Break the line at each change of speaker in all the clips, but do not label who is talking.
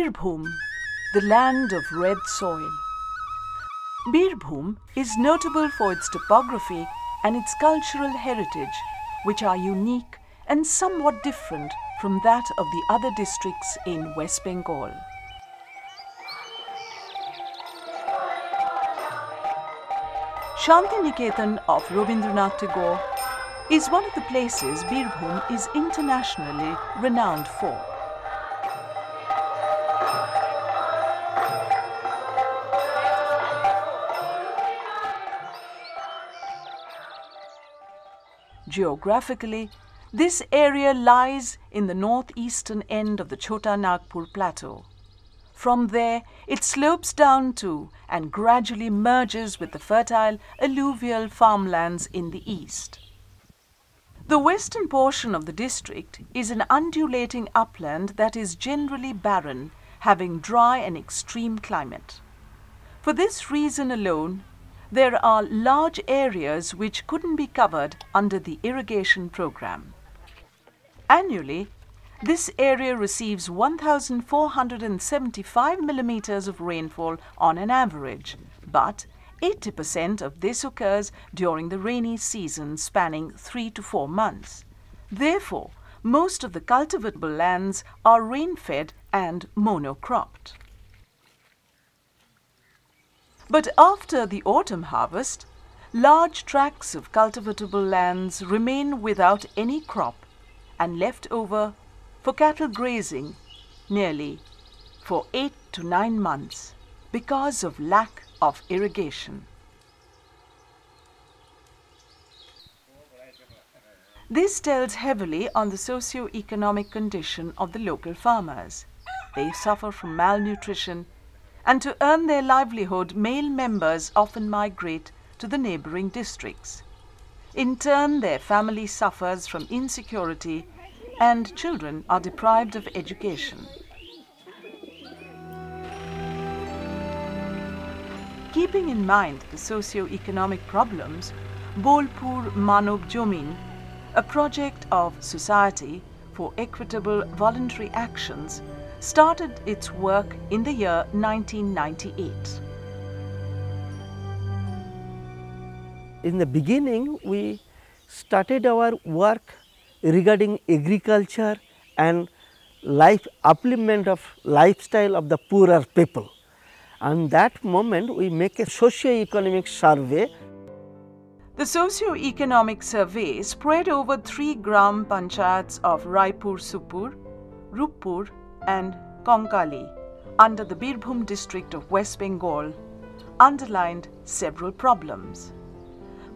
Birbhum, the land of red soil. Birbhum is notable for its topography and its cultural heritage, which are unique and somewhat different from that of the other districts in West Bengal. Shantiniketan of Rabindranath Tagore is one of the places Birbhum is internationally renowned for. Geographically, this area lies in the northeastern end of the Chota Nagpur Plateau. From there, it slopes down to and gradually merges with the fertile alluvial farmlands in the east. The western portion of the district is an undulating upland that is generally barren, having dry and extreme climate. For this reason alone, there are large areas which couldn't be covered under the irrigation program. Annually, this area receives 1,475 millimeters of rainfall on an average, but 80% of this occurs during the rainy season spanning 3 to 4 months. Therefore, most of the cultivable lands are rain-fed and monocropped. But after the autumn harvest, large tracts of cultivatable lands remain without any crop and left over for cattle grazing nearly for 8 to 9 months because of lack of irrigation. This tells heavily on the socio-economic condition of the local farmers. They suffer from malnutrition, and to earn their livelihood, male members often migrate to the neighboring districts. In turn, their family suffers from insecurity and children are deprived of education. Keeping in mind the socio-economic problems, Bolpur Manav Jomin, a project of Society for Equitable Voluntary Actions, started its work in the year 1998.
In the beginning, we started our work regarding agriculture and upliftment of lifestyle of the poorer people. And that moment, we make a socio-economic survey.
The socio-economic survey spread over 3 gram panchayats of Raipur Supur, Ruppur and Konkali under the Birbhum district of West Bengal underlined several problems.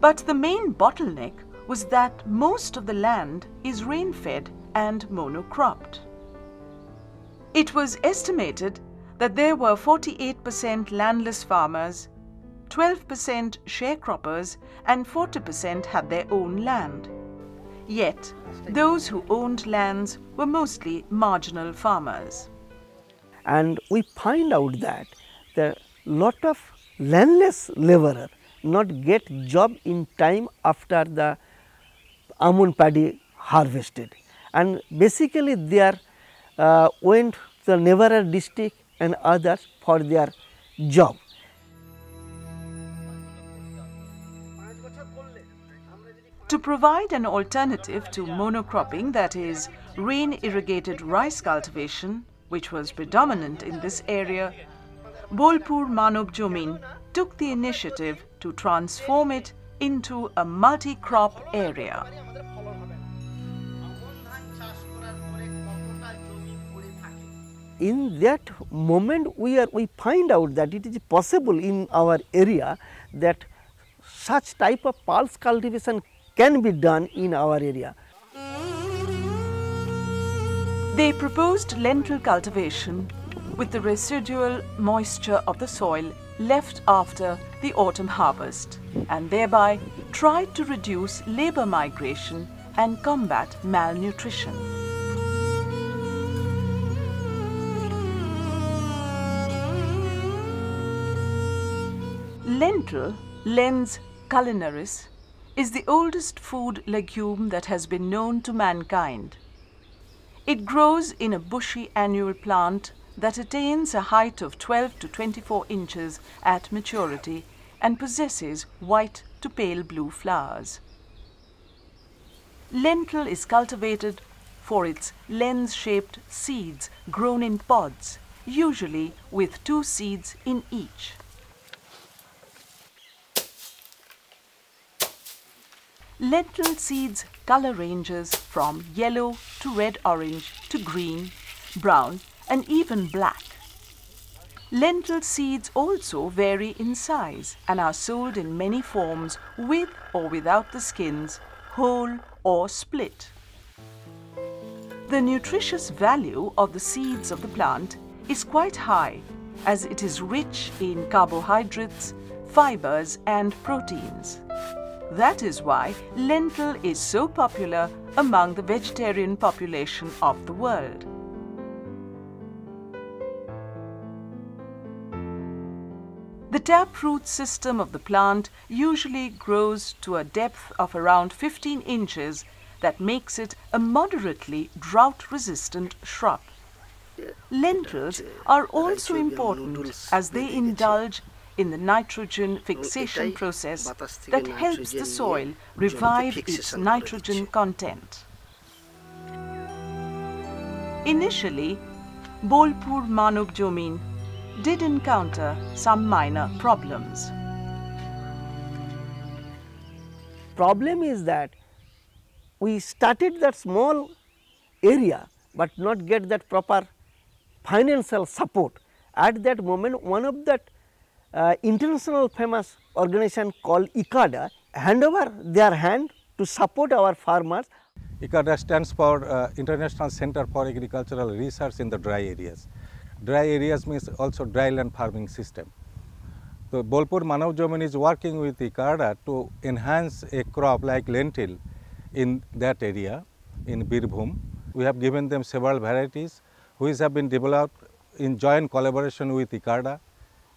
But the main bottleneck was that most of the land is rain-fed and monocropped. It was estimated that there were 48% landless farmers, 12% sharecroppers and 40% had their own land. Yet, those who owned lands were mostly marginal farmers.
And we find out that the lot of landless laborer not get job in time after the almond paddy harvested. And basically they are went to the neighboring district and others for their job.
To provide an alternative to monocropping, that is, rain-irrigated rice cultivation, which was predominant in this area, Bolpur Manav Jomin took the initiative to transform it into a multi-crop area.
In that moment, we find out that it is possible in our area that such type of pulse cultivation can be done in our area.
They proposed lentil cultivation with the residual moisture of the soil left after the autumn harvest, and thereby tried to reduce labor migration and combat malnutrition. Lentil, Lens culinaris, is the oldest food legume that has been known to mankind. It grows in a bushy annual plant that attains a height of 12 to 24 inches at maturity and possesses white to pale blue flowers. Lentil is cultivated for its lens-shaped seeds grown in pods, usually with 2 seeds in each. Lentil seeds color ranges from yellow to red-orange to green, brown and even black. Lentil seeds also vary in size and are sold in many forms with or without the skins, whole or split. The nutritious value of the seeds of the plant is quite high as it is rich in carbohydrates, fibers and proteins. That is why lentil is so popular among the vegetarian population of the world. The taproot system of the plant usually grows to a depth of around 15 inches that makes it a moderately drought-resistant shrub. Lentils are also important as they indulge in the nitrogen fixation process that helps the soil revive its nitrogen content. Initially, Bolpur Manav Jamin did encounter some minor problems.
Problem is that we started that small area but not get that proper financial support. At that moment, one of that international famous organization called ICADA hand over their hand to support our farmers.
ICADA stands for International Center for Agricultural Research in the Dry Areas. Dry areas means also dry land farming system. So Bolpur Manav Jamin is working with ICADA to enhance a crop like lentil in that area in Birbhum. We have given them several varieties which have been developed in joint collaboration with ICADA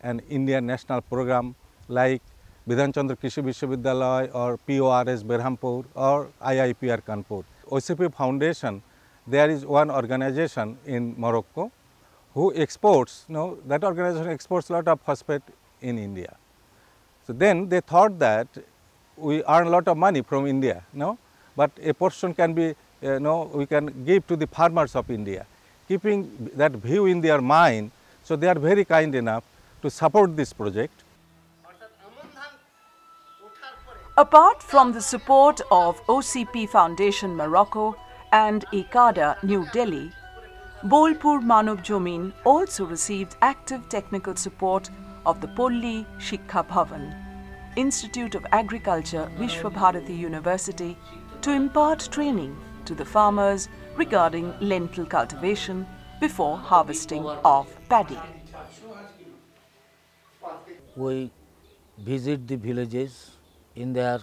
and Indian national program like Bidhan Chandra Krishi Vishwavidyalaya or PORS Berhampur or IIPR Kanpur. OCP Foundation, there is one organization in Morocco who exports, that organization exports a lot of phosphate in India. So then they thought that we earn a lot of money from India, but a portion can be, we can give to the farmers of India. Keeping that view in their mind, so they are very kind enough to support this project.
Apart from the support of OCP Foundation Morocco and ICADA New Delhi, Bolpur Manav Jamin also received active technical support of the Polli Shiksha Bhavan, Institute of Agriculture, Vishwabharati University, to impart training to the farmers regarding lentil cultivation before harvesting of paddy.
We visit the villages in their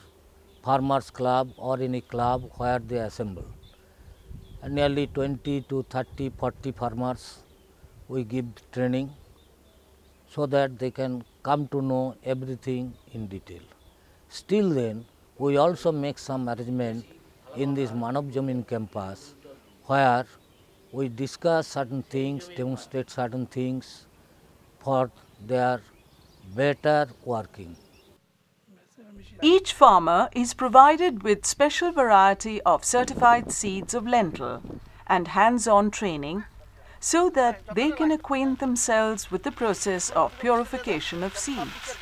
farmers club or any club where they assemble. And nearly 20 to 30, 40 farmers we give training so that they can come to know everything in detail. Still then, we also make some arrangement in this Manav Jamin campus where we discuss certain things, demonstrate certain things for their better working.
Each farmer is provided with special variety of certified seeds of lentil and hands-on training so that they can acquaint themselves with the process of purification of seeds.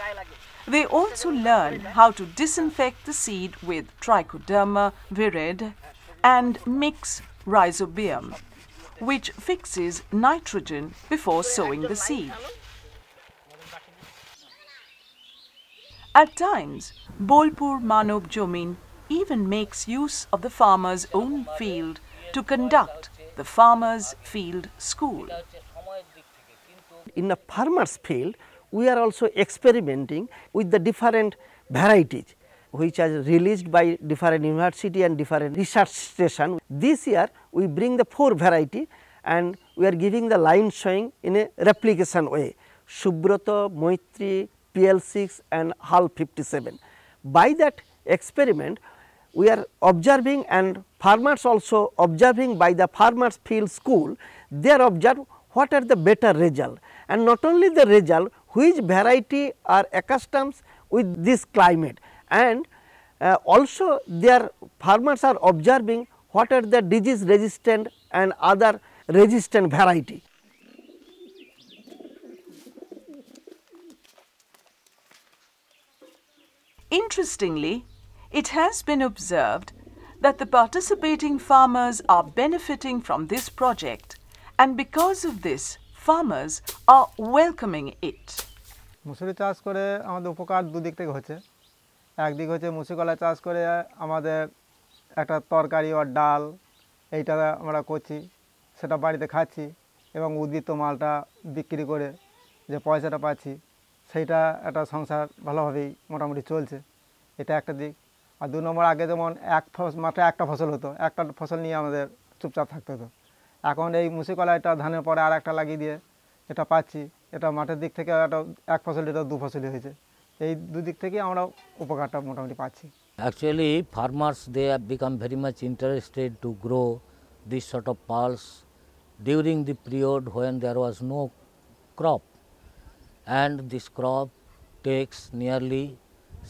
They also learn how to disinfect the seed with trichoderma virid and mix rhizobium, which fixes nitrogen before sowing the seed. At times, Bolpur Manav Jamin even makes use of the farmer's own field to conduct the farmer's field school.
In a farmer's field, we are also experimenting with the different varieties which are released by different university and different research station. This year, we bring the 4 variety and we are giving the line showing in a replication way, Subrata, Moitri, PL6 and HAL 57. By that experiment, we are observing and farmers also observing by the farmers field school, they are observed what are the better result, and not only the result, which variety are accustomed with this climate, and also their farmers are observing what are the disease resistant and other resistant variety.
Interestingly, it has been observed that the participating farmers are benefiting from this project, and because of this, farmers are welcoming it.
মুসুরি চাষ করে আমাদের উপকার দুদিক থেকে হচ্ছে। একদিক হচ্ছে মুসুরি কলা চাষ করে আমাদের একটা তরকারি বা ডাল এইটা আমরা করছি, সেটা বাড়িতে খাচ্ছি এবং উদ্বৃত্ত মালটা বিক্রি করে যে পয়সাটা পাচ্ছি সেইটা একটা সংসার ভালোভাবেই মোটামুটি চলছে, এটা একটা দিক। আর 2 নম্বর, আগে যেমন মাত্র একটা ফসল হতো, একটা ফসল নিয়ে আমাদের চুপচাপ থাকতে হতো। এখন এই মুসুরি কলাইটা ধানের পরে আর একটা লাগিয়ে দিয়ে এটা পাচ্ছি, এটা মাঠের দিক থেকে একটা এক ফসল, এটা 2 ফসলই হয়েছে। এই দুদিক থেকে আমরা উপকারটা মোটামুটি পাচ্ছি।
Actually, farmers, they have become very much interested to grow this sort of pulse during the period when there was no crop, and this crop takes nearly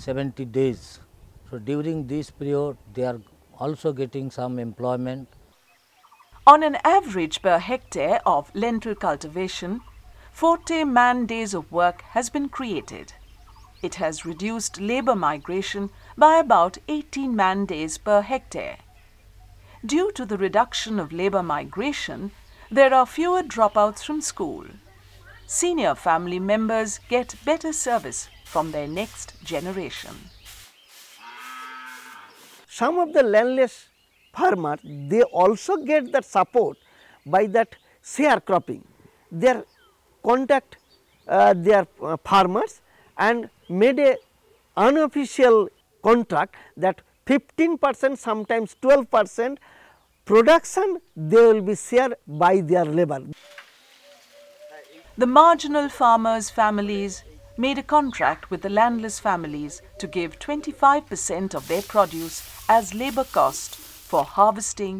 70 days. So, during this period they are also getting some employment.
On an average per hectare of lentil cultivation, 40 man-days of work has been created. It has reduced labour migration by about 18 man-days per hectare. Due to the reduction of labour migration, there are fewer dropouts from school. Senior family members get better service from their next generation.
Some of the landless farmers, they also get that support by that sharecropping. They contact their farmers and made a unofficial contract that 15%, sometimes 12% production they will be shared by their labor.
The marginal farmers' families made a contract with the landless families to give 25% of their produce as labour cost for harvesting,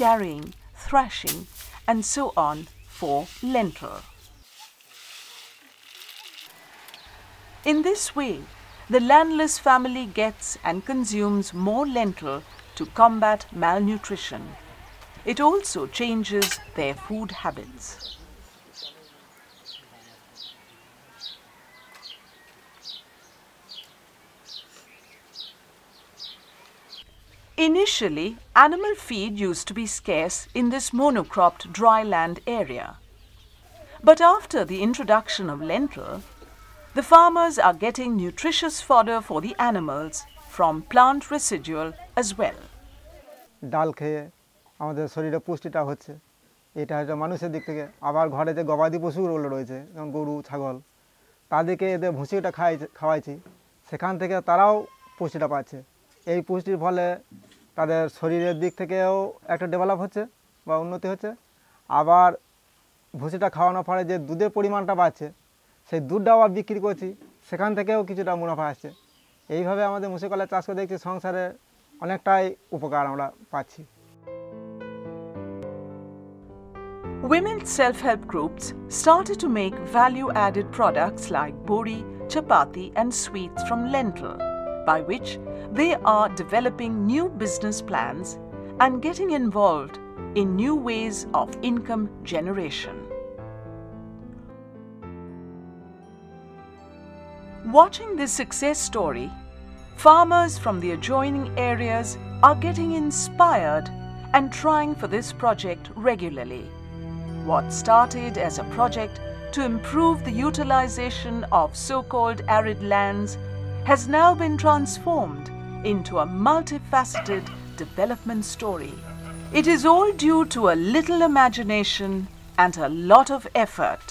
carrying, thrashing and so on for lentil. In this way, the landless family gets and consumes more lentil to combat malnutrition. It also changes their food habits. Initially, animal feed used to be scarce in this monocropped dry land area. But after the introduction of lentil, the farmers are getting nutritious fodder for the animals from plant residual as well.
ডাল খেয়ে আমাদের শরীরে পুষ্টিটা হচ্ছে, এটা একটা মানুষের দিক থেকে। আবার ঘরে যে গবাদি পশুগুলো রয়েছে, যেমন গরু, ছাগল, তাদেরকে এদের ভুসিটা খাওয়াইছি, সেখান থেকে তারাও পুষ্টিটা পাচ্ছে। এই পুষ্টির ফলে তাদের শরীরের দিক থেকেও একটা ডেভেলপ হচ্ছে বা উন্নতি হচ্ছে। আবার ভুসিটা খাওয়ানোর ফলে যে দুধের পরিমাণটা বাড়ছে, সেই দুধটাও আবার বিক্রি করছি, সেখান থেকেও কিছুটা মুনাফা আসছে। এইভাবে আমাদের মুসুরি কলা চাষ করে দেখছি সংসারে অনেকটাই উপকার আমরা পাচ্ছি।
Women self-help groups started to make value-added products like bori, chapati and sweets from lentil, by which they are developing new business plans and getting involved in new ways of income generation. Watching this success story, farmers from the adjoining areas are getting inspired and trying for this project regularly. What started as a project to improve the utilization of so-called arid lands has now been transformed into a multifaceted development story. It is all due to a little imagination and a lot of effort.